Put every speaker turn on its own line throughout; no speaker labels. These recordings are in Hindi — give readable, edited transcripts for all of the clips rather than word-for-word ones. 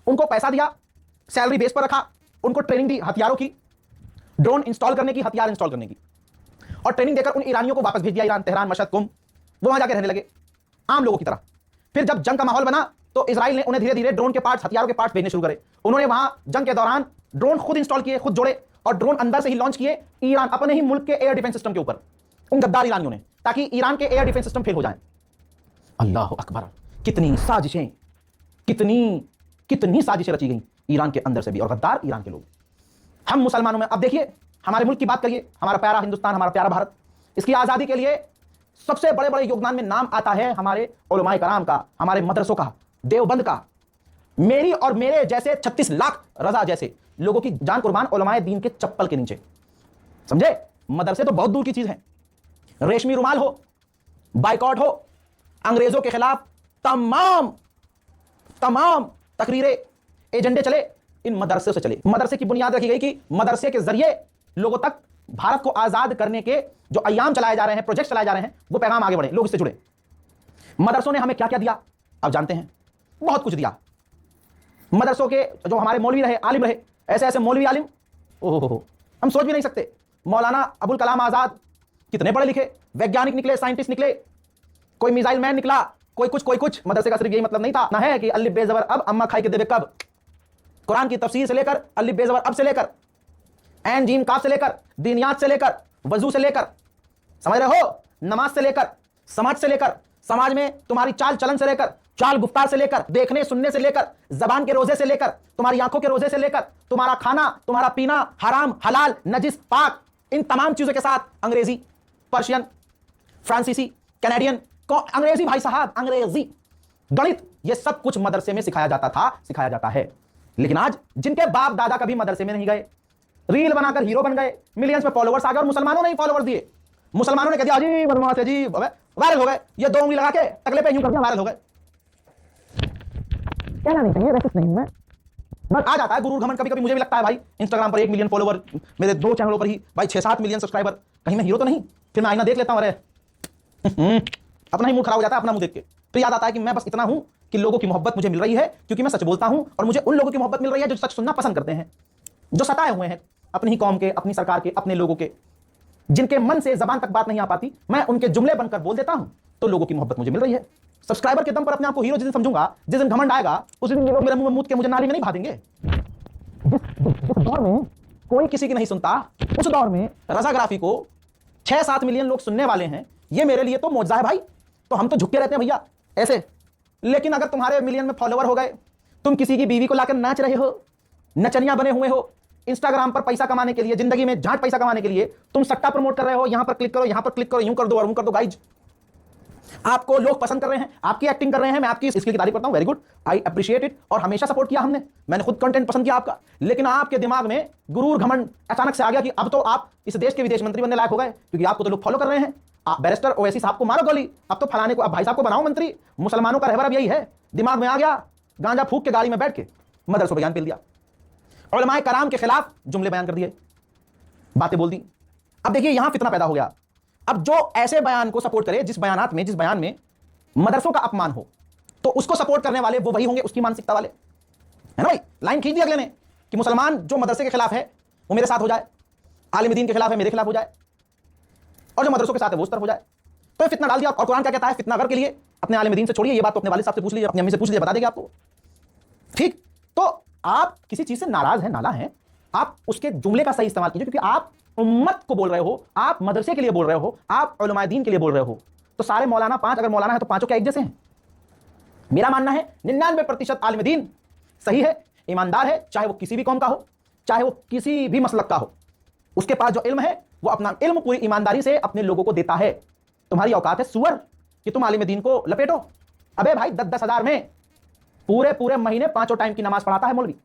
उनको पैसा दिया, सैलरी बेस पर रखा, उनको ट्रेनिंग दी हथियारों की, ड्रोन इंस्टॉल करने की, हथियार इंस्टॉल करने की, और ट्रेनिंग देकर उन ईरानियों को वापस भेज दिया। ईरान, तेहरान, मशहद, कुम, वो वहां जाकर रहने लगे आम लोगों की तरह। फिर जब जंग का माहौल बना तो इजराइल ने उन्हें धीरे धीरे ड्रोन के पार्ट्स, हथियारों के पार्ट्स भेजने शुरू करे। उन्होंने वहां जंग के दौरान ड्रोन खुद इंस्टॉल किए, खुद जोड़े, और ड्रोन अंदर से ही लॉन्च किए ईरान अपने ही मुल्क के एयर डिफेंस सिस्टम के ऊपर, उन गद्दार ईरानियों ने, ताकि ईरान के एयर डिफेंस सिस्टम फेल हो जाए। अल्लाह अकबर, कितनी साजिशें, कितनी कितनी साजिशें रची गई ईरान के अंदर से भी, और गद्दार ईरान के लोग। हम मुसलमानों में अब देखिए, हमारे मुल्क की बात करिए, हमारा प्यारा हिंदुस्तान, हमारा प्यारा भारत, इसकी आजादी के लिए सबसे बड़े बड़े योगदान में नाम आता है हमारे उलमाए कराम का, हमारे मदरसों का, देवबंद का। मेरी और मेरे जैसे 36 लाख रजा जैसे लोगों की जान कुर्बान उलमाए दीन के चप्पल के नीचे, समझे। मदरसे तो बहुत दूर की चीज है। रेशमी रुमाल हो, बाइकॉट हो, अंग्रेजों के खिलाफ तमाम तमाम तकरीरें, एजेंडे चले, इन मदरसे से चले। मदरसे की बुनियाद रखी गई कि मदरसे के जरिए लोगों तक भारत को आजाद करने के जो अय्याम चलाए जा रहे हैं, प्रोजेक्ट चलाए जा रहे हैं, वो पैगाम आगे बढ़े, लोग इससे जुड़े। मदरसों ने हमें क्या क्या दिया आप जानते हैं, बहुत कुछ दिया। मदरसों के जो हमारे मौलवी रहे, आलिम रहे, ऐसे ऐसे मौलवी आलिम, ओहो, हम सोच भी नहीं सकते। मौलाना अबुल कलाम आजाद कितने पढ़े लिखे वैज्ञानिक निकले, साइंटिस्ट निकले, कोई मिसाइल मैन निकला, कोई कुछ। मदरसे का सिर्फ यही मतलब नहीं था ना, है कि अलिफ बे ज़बर अब, अम्मा खाई के देवे कब। कुरान की तफसीर से लेकर, अलिफ बे ज़बर अब से लेकर, ऐन जीम काफ से लेकर, दीनियात से लेकर, वजू से लेकर, समझ रहे हो, नमाज से लेकर, समाज से लेकर, समाज में तुम्हारी चाल चलन से लेकर, चाल गुफ्तार से लेकर, देखने सुनने से लेकर, जबान के रोजे से लेकर, तुम्हारी आंखों के रोजे से लेकर, तुम्हारा खाना, तुम्हारा पीना, हराम हलाल नजिस पाक, इन तमाम चीजों के साथ अंग्रेजी, पर्शियन, फ्रांसीसी, कैनेडियन, अंग्रेजी भाई साहब, अंग्रेजी, गणित, ये सब कुछ मदरसे में सिखाया जाता था, सिखाया जाता है। लेकिन आज जिनके बाप दादा कभी मदरसे में नहीं गए, रील बनाकर हीरो बन गए, मिलियंस में फॉलोवर्स आ गए, और मुसलमानों ने ही फॉलोवर्स दिए। मुसलमानों ने कह दिया जी बदमाश है जी, वायरल हो गए, ये 2 उंगली लगा के तकले पे यूं कर दिया, वायरल हो गए। कहना नहीं चाहिए, रैसिस्ट नहीं मैं, बट आ जाता है गुरूर घमंड। कभी कभी मुझे भी लगता है भाई, इंस्टाग्राम पर 1 मिलियन फॉलोवर, मेरे 2 चैनलों पर ही भाई 6-7 मिलियन सब्सक्राइबर, कहीं मैं हीरो तो नहीं। फिर मैं आईना देख लेता हूं, अरे अपना ही मूड खराब हो जाता है अपना मुंह देख के। फिर याद आता है कि मैं बस इतना हूं कि लोगों की मोहब्बत मुझे मिल रही है क्योंकि मैं सच बोलता हूं, और मुझे उन लोगों की मोहब्बत मिल रही है जो सच सुनना पसंद करते हैं, जो सताए हुए हैं अपनी ही कौम के, अपनी सरकार के, अपने लोगों के, जिनके मन से जबान तक बात नहीं आ पाती, मैं उनके जुमले बनकर बोल देता हूं, तो लोगों की मोहब्बत मुझे मिल रही है। सब्सक्राइबर के दम पर अपने आप को हीरो जिस दिन समझूंगा, जिस दिन घमंड आएगा, उस दिन लोग मेरे मुंह में मूत के मुझे नाली में नहीं भा देंगे। जिस दौर में कोई किसी की नहीं सुनता, उस दौर में रजाग्राफी को 6-7 मिलियन लोग सुनने वाले हैं, ये मेरे लिए तो मौजज़ा है भाई। तो हम तो झुके रहते हैं भैया ऐसे। लेकिन अगर तुम्हारे मिलियन में फॉलोवर हो गए, तुम किसी की बीवी को लाकर नाच रहे हो, नचनिया बने हुए हो, इंस्टाग्राम पर पैसा कमाने के लिए, जिंदगी में झांट पैसा कमाने के लिए तुम सट्टा प्रमोट कर रहे हो, यहां पर क्लिक करो, यहां पर क्लिक करो, यूं कर दो और यूं कर दो, गाइज आपको लोग पसंद कर रहे हैं, आपकी एक्टिंग कर रहे हैं, मैं आपकी स्किल की तारीफ करता हूं, very good, I appreciate it, और हमेशा सपोर्ट किया हमने, मैंने खुद कंटेंट पसंद किया आपका। लेकिन आपके दिमाग में गुरूर घमंड अचानक से आ गया कि अब तो आप इस देश के विदेश मंत्री बनने लायक हो गए, क्योंकि आपको तो लोग फॉलो कर रहे हैं। आप बैरिस्टर ओवैसी साहब को मारो गोली, अब तो फलाने को, अब भाई साहब को बनाओ मंत्री। मुसलमानों का रहबर अब यही है, दिमाग में आ गया, गांजा फूक के गाड़ी में बैठ के मदरसों बयान पेल दिया, उलमाए कराम के खिलाफ जुमले बयान कर दिए, बातें बोल दी। अब देखिए यहां फितना पैदा हो गया। अब जो ऐसे बयान को सपोर्ट करे, जिस बयान में मदरसों का अपमान हो, तो उसको सपोर्ट करने वाले वो वही होंगे, उसकी मानसिकता वाले, है ना भाई। लाइन खींच दी अगले ने कि मुसलमान जो मदरसे के खिलाफ है वो मेरे साथ हो जाए, आलिम दीन के खिलाफ है मेरे खिलाफ हो जाए, और जो मदरसों के साथ है वो उस तरफ हो जाए। तो फितना डाल दिया। और कुरान क्या कहता है फितना कर के लिए? अपने आलिम दीन से छोड़िए, ये बात तो अपने वालिद साहब से पूछ लीजिए, अपनी अम्मी से पूछ लीजिए, बता देंगे आपको। ठीक, तो आप किसी चीज से नाराज हैं, नाला हैं, आप उसके जुमले का सही इस्तेमाल कीजिए, क्योंकि आप उम्मत को बोल रहे हो, आप मदरसे के लिए बोल रहे हो, आप उलमाए दीन के लिए बोल रहे हो। तो सारे मौलाना 5 अगर मौलाना है तो पांचों क्या एक जैसे हैं? मेरा मानना है 99% आलिम दीन सही है, ईमानदार है, चाहे वो किसी भी कौम का हो, चाहे वो किसी भी मसलक का हो, उसके पास जो इल्म है वो अपना इल्म पूरी ईमानदारी से अपने लोगों को देता है। तुम्हारी औकात है सुअर कि तुम आलिम दीन को लपेटो। अबे भाई 10-10 हजार में पूरे महीने 5 टाइम की नमाज पढ़ाता है मौलवी,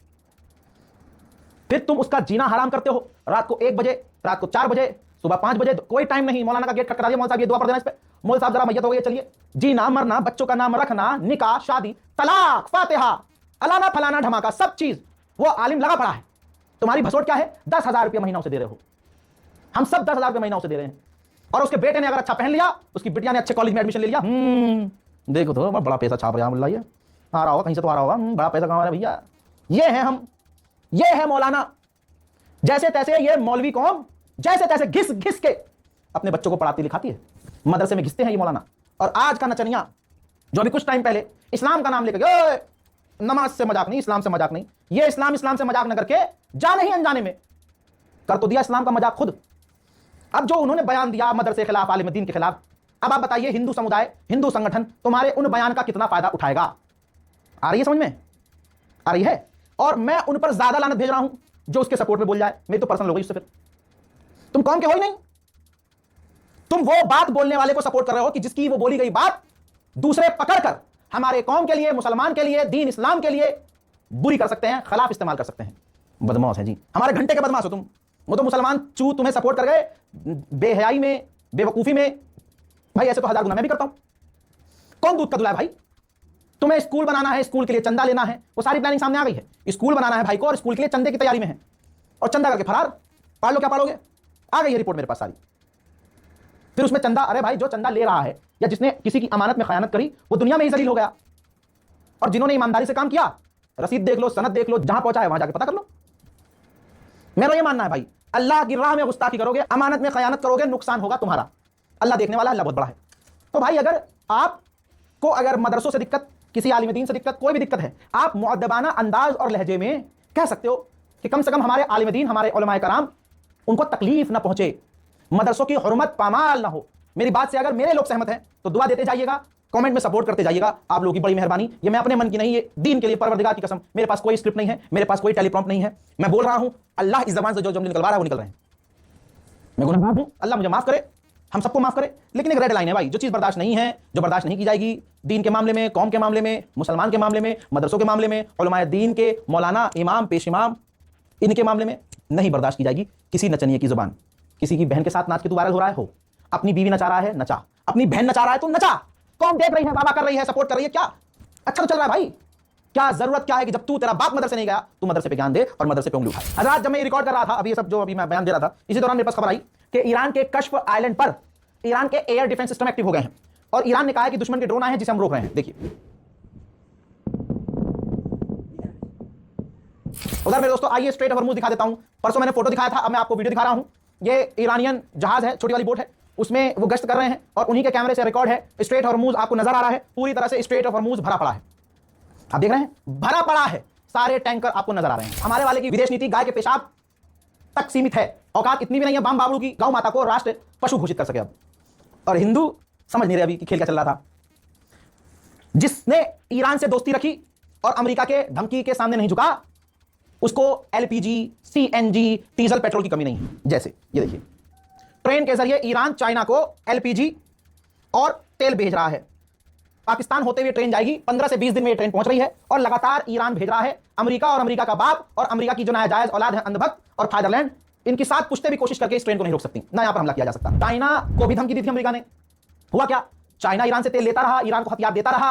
फिर तुम उसका जीना हराम करते हो। रात को 1 बजे, रात को 4 बजे, सुबह 5 बजे, कोई टाइम नहीं। मौलाना का गेट खटखटा दिया, मौलाना साहब ये दुआ पढ़ देना इस पे, मौलाना साहब जरा मैयत हो गई, चलिए, जीना मरना, बच्चों का नाम रखना, निकाह शादी, तलाक, फातिहा, अलाना फलाना धमाका, सब चीज वो आलिम लगा पड़ा है। तुम्हारी भसोट क्या है? 10,000 रुपये महीना उसे दे रहे हो। हम सब 10,000 रुपये महीना उसे दे रहे हैं, और उसके बेटे ने अगर अच्छा पहन लिया, उसकी बिटिया ने अच्छे कॉलेज में एडमिशन ले लिया, देखो तो बड़ा पैसा छाप रहा है मुल्ला, ये आ रहा होगा कहीं से, तो आ रहा होगा, बड़ा पैसा कमा रहा है भैया, ये हैं हम, ये है मौलाना। जैसे तैसे ये मौलवी कौम जैसे तैसे घिस घिस के अपने बच्चों को पढ़ाती लिखाती है, मदरसे में घिसते हैं ये मौलाना। और आज का नचनिया जो अभी कुछ टाइम पहले इस्लाम का नाम लेकर गए, नमाज से मजाक नहीं, इस्लाम से मजाक नहीं, ये इस्लाम से मजाक न करके जाने ही अनजाने में कर तो दिया इस्लाम का मजाक खुद। अब जो उन्होंने बयान दिया मदरसे के खिलाफ, आलिम दीन के खिलाफ, अब आप बताइए हिंदू समुदाय, हिंदू संगठन तुम्हारे उन बयान का कितना फायदा उठाएगा? आ रही है समझ में? आ रही है। और मैं उन पर ज्यादा लानत भेज रहा हूं जो उसके सपोर्ट में बोल जाए। मेरी तो पर्सनल हो गई उससे। फिर तुम कौन के हो ही नहीं, तुम वो बात बोलने वाले को सपोर्ट कर रहे हो कि जिसकी वो बोली गई बात दूसरे पकड़कर हमारे कौम के लिए, मुसलमान के लिए, दीन इस्लाम के लिए बुरी कर सकते हैं, खिलाफ इस्तेमाल कर सकते हैं। बदमाश है जी, हमारे घंटे के बदमाश हो तुम। वो तो मुसलमान चू तुम्हें सपोर्ट कर गए बेहयाई में, बेवकूफी में। भाई ऐसे तो हजार गुना मैं भी करता हूं। कौन दूध का धुला है भाई? तुम्हें स्कूल बनाना है, स्कूल के लिए चंदा लेना है, वो सारी प्लानिंग सामने आ गई है। स्कूल बनाना है भाई को और स्कूल के लिए चंदे की तैयारी में है, और चंदा करके फरार। पढ़ लो, क्या पढ़ोगे? आ गई है रिपोर्ट मेरे पास सारी। फिर उसमें चंदा, अरे भाई जो चंदा ले रहा है या जिसने किसी की अमानत में खयानत करी वो दुनिया में ही जलील हो गया। और जिन्होंने ईमानदारी से काम किया, रसीद देख लो, सनद देख लो, जहां पहुंचा है वहां जाके पता कर लो। मेरा ये मानना है भाई, अल्लाह की राह में गुस्ताखी करोगे, अमानत में खयानत करोगे, नुकसान होगा तुम्हारा। अल्लाह देखने वाला, अल्लाह बहुत बड़ा है। तो भाई अगर आपको अगर मदरसों से दिक्कत, किसी आलिम दीन से दिक्कत, कोई भी दिक्कत है, आप मुअद्दबाना अंदाज और लहजे में कह सकते हो कि कम से कम हमारे आलिम दीन, हमारे उलमाए कराम, उनको तकलीफ ना पहुंचे, मदरसों की हुर्मत पामाल ना हो। मेरी बात से अगर मेरे लोग सहमत हैं तो दुआ देते जाइएगा, कमेंट में सपोर्ट करते जाइएगा। आप लोगों की बड़ी मेहरबानी। ये मैं अपने मन की नहीं, ये दीन के लिए, परवरदिगार की कसम। मेरे पास कोई स्क्रिप्ट नहीं है, मेरे पास कोई टेलीप्रॉम्प्ट नहीं है। मैं बोल रहा हूं, अल्लाह इस ज़बान से जो जुमले निकलवा रहा है वो निकल रहे हैं। मैं गुनहगार हूं, अल्लाह मुझे माफ करे, हम सबको माफ करे। लेकिन एक रेड लाइन है भाई, जो चीज़ बर्दाश्त नहीं है, जो बर्दाश्त नहीं की जाएगी, दीन के मामले में, कौम के मामले में, मुसलमान के मामले में, मदरसों के मामले में, उलमाए दीन के, मौलाना, इमाम, पेश इमाम, इनके मामले में नहीं बर्दाश्त की जाएगी। किसी नचनिए की जुबान, किसी की बहन के साथ नाच के तू वायरल हो रहा है, हो, अपनी बीवी नचा रहा है, नचा, अपनी बहन नचा रहा है तो नचा, कौन देख रही है, बाबा कर रही है, सपोर्ट कर रही है, क्या अच्छा तो चल रहा है भाई? क्या जरूरत क्या है कि जब तू, तेरा बाप मदरसे नहीं गया, तू मदरसे पे ज्ञान दे और मदरसे पे उंगली उठाए। हज़रात, जब मैं रिकॉर्ड कर रहा था, अभी ये सब जो अभी मैं बयान दे रहा था, इसी दौरान मेरे पास खबर आई कि ईरान के कश्फ आइलैंड पर ईरान के एयर डिफेंस सिस्टम एक्टिव हो गए हैं और ईरान ने कहा है कि दुश्मन के ड्रोन आए हैं जिसे हम रोक रहे हैं। देखिए उधर मेरे दोस्तों, आइए स्ट्रेट हॉर्मुज़ दिखा देता हूं। परसों मैंने फोटो दिखाया था, अब मैं आपको वीडियो दिखा रहा हूं। ये ईरानियन जहाज है, छोटी वाली बोट है, उसमें वो गश्त कर रहे हैं और उन्हीं के कैमरे से रिकॉर्ड है। स्ट्रेट हॉर्मुज़ आपको नजर आ रहा है, पूरी तरह से स्ट्रेट हॉर्मुज़ भरा पड़ा है। आप देख रहे हैं, भरा पड़ा है, सारे टैंकर आपको नजर आ रहे हैं। हमारे वाले की विदेश नीति गाय के पेशाब तक सीमित है, औकात इतनी भी नहीं है बाम बाबड़ू की गौ माता को राष्ट्र पशु घोषित कर सके अब। और हिंदू समझ नहीं रहे अभी कि खेल क्या चल रहा था। जिसने ईरान से दोस्ती रखी और अमेरिका के धमकी के सामने नहीं झुका, उसको एलपीजी, सीएनजी, डीजल, पेट्रोल की कमी नहीं है। जैसे ये देखिए, ट्रेन के जरिए ईरान चाइना को एलपीजी और तेल भेज रहा है। पाकिस्तान होते हुए ट्रेन जाएगी, 15 से 20 दिन में ये ट्रेन पहुंच रही है और लगातार ईरान भेज रहा है। अमेरिका और अमेरिका का बाप और अमेरिका की जो नाजायज औलाद है, अंधभक्त और फादरलैंड, इनकी साथ पुश्ते भी कोशिश करके इस ट्रेन को नहीं रोक सकती, ना यहां पर हमला किया जा सकता। चाइना को भी धमकी दी थी अमेरिका ने, हुआ क्या? चाइना ईरान से तेल लेता रहा, ईरान को हथियार देता रहा,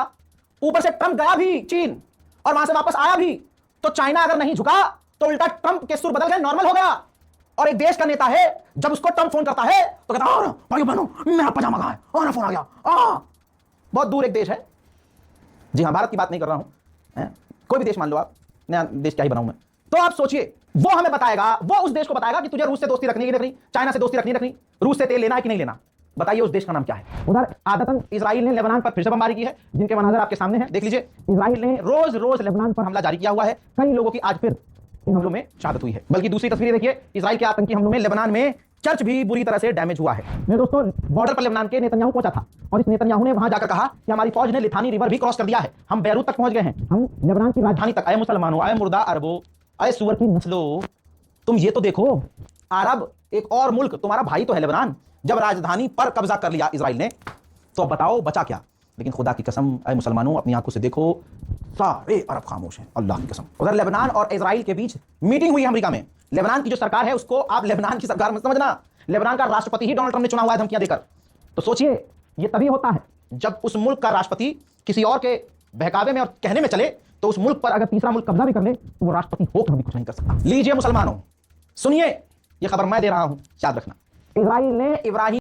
ऊपर से ट्रंप गया भी चीन और वहां से वापस आया भी, तो चाइना अगर नहीं झुका तो उल्टा ट्रंप के सुर बदल गए, नॉर्मल हो गया। और एक देश का नेता है, जब उसको ट्रंप फोन करता है तो कहता है भाई बहनों मेरा पजामा कहां है, और फोन आ गया। बहुत दूर एक देश है, जी हाँ, भारत की बात नहीं कर रहा हूं, कोई भी देश मान लो आप, नया देश क्या ही बनाऊं मैं। तो आप सोचिए, वो हमें बताएगा, वो उस देश को बताएगा कि तुझे रूस से दोस्ती रखनी है कि नहीं रखनी, चाइना से दोस्ती रखनी रखनी, रूस से तेल लेना है कि नहीं लेना। बताइए उस देश का नाम क्या है? उधर आदतन इजराइल ने लेबनान पर फिर से बमबारी की है, जिनके मनाजर आपके सामने हैं, देख लीजिए। इजराइल ने रोज रोज लेबनान पर हमला जारी किया हुआ है, कई लोगों की आज फिर इन हमलों में शहादत हुई है। बल्कि दूसरी तस्वीर देखिए, इजराइल के आतंकी हमलों में लेबनान में चर्च भी बुरी तरह से डैमेज हुआ है। मेरे दोस्तों, बॉर्डर पर लेबनान के नेतन्याहू पहुंचा था और इस नेतन्याहू ने वहां जाकर कहा कि हमारी फौज ने लिथानी रिवर भी क्रॉस कर दिया है, हम बैरूत तक पहुंच गए हैं, हम लेबनान की राजधानी तक। अय मुसलमानों, अय मुर्दा अरबो, अय सुअर की नस्लो, तुम ये तो देखो, अरब एक और मुल्क, तुम्हारा भाई तो है लेबनान, जब राजधानी पर कब्जा कर लिया इजराइल ने, तो अब बताओ बचा क्या? लेकिन खुदा की कसम, अय मुसलमानों, अपनी आंखों से देखो, सारे अरब खामोश हैं, अल्लाह की कसम। उधर लेबनान और इजराइल के बीच मीटिंग हुई अमेरिका में। लेबनान की जो सरकार है उसको आप लेबनान की सरकार मत समझना, लेबनान का राष्ट्रपति ही डोनाल्ड ट्रंप ने चुना हुआ है धमकियां देकर। तो सोचिए, ये तभी होता है जब उस मुल्क का राष्ट्रपति किसी और के बहकावे में और कहने में चले, तो उस मुल्क पर अगर तीसरा मुल्क कब्जा भी कर ले तो वो राष्ट्रपति होकर भी कुछ नहीं कर सकता। लीजिए मुसलमानों, सुनिए, ये खबर मैं दे रहा हूं, याद रखना। इजराइल ने इब्राहिम